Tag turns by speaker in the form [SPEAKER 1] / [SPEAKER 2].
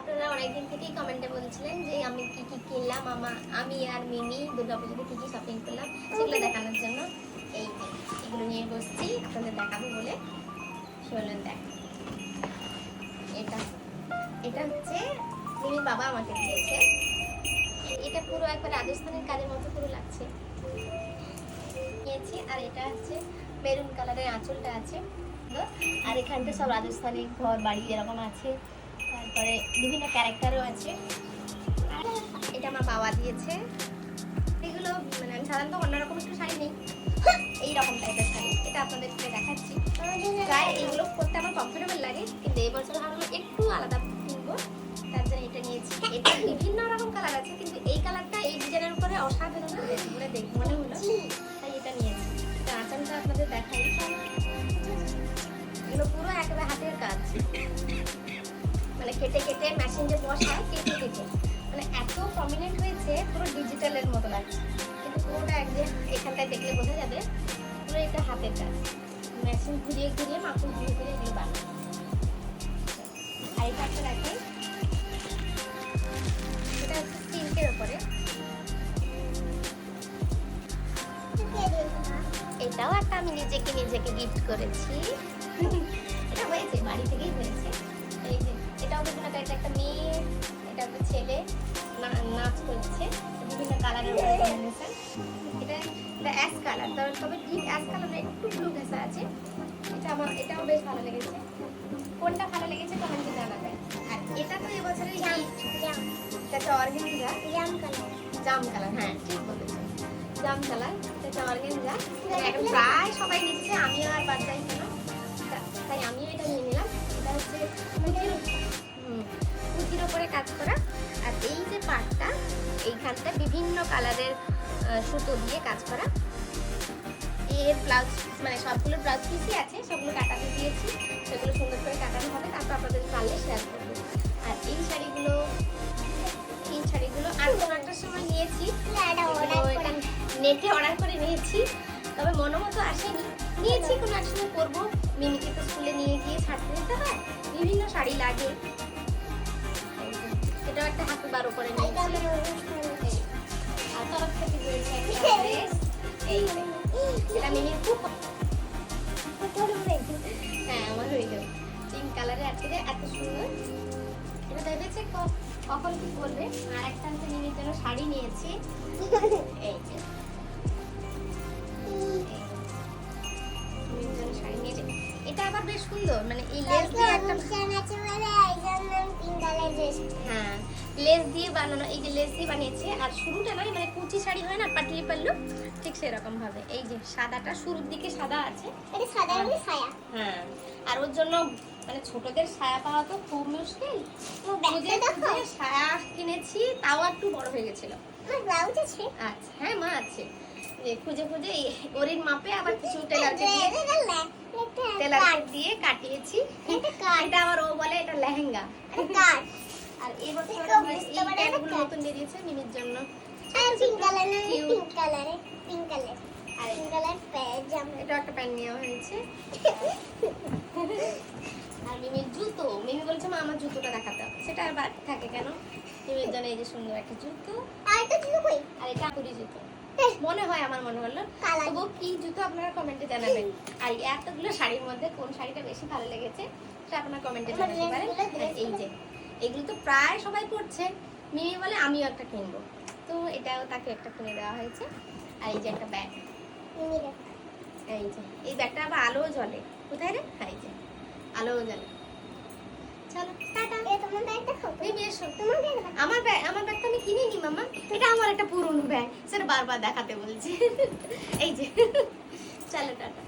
[SPEAKER 1] আপনারা অনেকদিন থেকেই কমেন্টে বলছিলেন যে আমি কি কি কিনলাম, আমি আর মিমি দুর্গাপুজোতে কি কি শপিং করলাম সেগুলো দেখানোর জন্য এই এগুলো নিয়ে বসছি আপনাদের দেখাবো বলে। চলুন দেখ, এটা এটা হচ্ছে মিমির বাবা আমাকে দিয়েছে। এটা পুরো একবার রাজস্থানের কাজের মতো পুরো লাগছে নিয়েছি। আর এটা হচ্ছে মেরুন কালারের আঁচলটা আছে, আর এখানটা সব রাজস্থানী ঘর বাড়ি এরকম আছে, তারপরে বিভিন্ন ক্যারেক্টারও আছে। আর এটা আমার বাবা দিয়েছে। এগুলো মানে আমি সাধারণত অন্যরকম একটু শাড়ি নেই, এইরকম টাইপের শাড়ি, এটা আপনাদের দেখাচ্ছি। প্রায় এইগুলো করতে আমার কমফোর্টেবল লাগে, কিন্তু এই বছর ভাবলাম একটু আলাদা কিনবো, তার জন্য এটা নিয়েছি। এটা বিভিন্ন রকম কালার আছে, কিন্তু এই কালারটা এই ডিজাইনের উপরে অসাধারণ বলে দেখে মনে হলো, তাই এটা নিয়েছি। এটা আঁচলটা আপনাদের দেখাই, এগুলো পুরো একেবারে হাতের কাজ, মানে কেটে কেটে মেশিন যে বসায় কেটে কেটে, মানে এত প্রমিনেন্ট হয়েছে, পুরো ডিজিটালের মতো লাগছে, কিন্তু পুরোটা একদম এখানটায় দেখলে বোঝা যাবে পুরো এটা হাতের কাজ, মেশিন ঘুরিয়ে ঘুরিয়ে মাপুর ঘুরিয়ে ঘুরিয়ে এগুলো বানায়। আর এটা একটা দেখাই, এটা হচ্ছে সিল্কের উপরে, এটাও একটা আমি নিজেকে গিফট করেছি। এটা হয়েছে বাড়ি থেকেই হয়েছে। এই যে এটাও বিভিন্ন টাইপের, একটা মেয়ে, এটা একটা ছেলে নাচ করছে, বিভিন্ন কালারের কম্বিনেশন। এটা অ্যাশ কালার, তবে ঠিক অ্যাশ কালার একটু ব্লু ঘেঁষা আছে। এটাও বেশ ভালো লেগেছে। কোনটা ভালো লেগেছে কমেন্টে জানাবেন। আর এটা তো এবছরের এটা অর্গানজা জাম কালার, হ্যাঁ ঠিক বলেছেন, জাম কালার। এটা অর্গানজা এখন প্রায় সবাই নিচ্ছে, আমিও আর বাদ যাই কেন, তাই আমিও এটা নিয়ে নিলাম। এটা হচ্ছে কুচির ওপরে কাজ করা, আর এই যে পাটটা এইখানটা বিভিন্ন কালারের সুতো দিয়ে কাজ করা। এর ব্লাউজ মানে সবগুলো ব্লাউজ পিসই আছে, সবগুলো কাটাতে দিয়েছি, সেগুলো সুন্দর করে কাটানো হবে, তারপর আপনাদের পারলে শেয়ার করবো। আর এই শাড়িগুলো আর কোনো একটা সময় নিয়েছি, নেটে অর্ডার করে নিয়েছি, তবে মনোমতো আসেনি, নিয়েছি কোনো এক সময় করবো। মিমিকে তো স্কুলে নিয়ে গিয়ে ছাড়তে দিতে হয়, বিভিন্ন শাড়ি লাগে। এটাও একটা হাতে 12 করে নিয়েছি, আর তরফ থেকে দিয়েছে একটা ড্রেস। এই এটা মিমির খুব, হ্যাঁ আমার হয়ে যাবে, পিঙ্ক কালারে আছে, এত সুন্দর। এটা ভেবেছে কখন কি করবে। আর একটা হচ্ছে মিমির জন্য শাড়ি নিয়েছি, এই যে এটা আবার বেশ সুন্দর, মানে এই লেস দিয়ে একটা হ্যাঁ লেস দিয়ে বানানো, এই যে লেস দিয়ে বানিয়েছে। আর শুরুটা নয় মানে কুচি শাড়ি হয় না পাটলি পাল্লু, ঠিক সেরকম ভাবে। এই যে সাদাটা শুরুর দিকে সাদা আছে, এটা সাদা রঙের সায়া, হ্যাঁ। আর ওর জন্য মানে ছোটদের সায়া পাওয়া তো খুব মুশকিল, তো খুঁজে সায়া কিনেছি, তাও একটু বড় হয়ে গেছিল। আমার ব্লাউজ আছে, আচ্ছা হ্যাঁ মা আছে, যে খুঁজে ওরির মাপে আবার কিছু টেলারকে দিয়ে কাটিয়েছি। এটা আবার ও বলে এটা লেহেঙ্গা। আর এই বছর এই প্যান্টগুলো নতুন দিয়ে দিয়েছে মিমির জন্য, আর পিঙ্ক কালারে এটা একটা প্যান্ট নেওয়া হয়েছে। আর মিমির জুতো, মিমি বলছে মা আমার জুতোটা দেখাতে হবে, সেটা আর বাদ থাকে কেন, মিমির জন্য এই যে সুন্দর একটা জুতো। আর এটা জুতো কই? আর এটা পুরি জুতো মনে হয়, আমার মনে হলো। তবু কি জুতো আপনারা কমেন্টে জানাবেন। আর এতগুলো শাড়ির মধ্যে কোন শাড়িটা বেশি ভালো লেগেছে সেটা আপনারা কমেন্টে জানাতে পারেন। এই যে এগুলো তো প্রায় সবাই পড়ছে, মিমি বলে আমিও একটা কিনবো, তো এটাও তাকে একটা কিনে দেওয়া হয়েছে। আর এই যে একটা ব্যাগ, এই যে এই ব্যাগটা আবার আলো জ্বলে, কোথায় রে, এই যে আলো জ্বলে। চলো টাটা। তোমার ব্যাগ দেখাও, তুমি এসো। আমার ব্যাগটা আমি কিনিনি মামা, এটা আমার একটা পুরনো ব্যাগ, সেটা বারবার দেখাতে বলছি। এই যে চলো টাটা।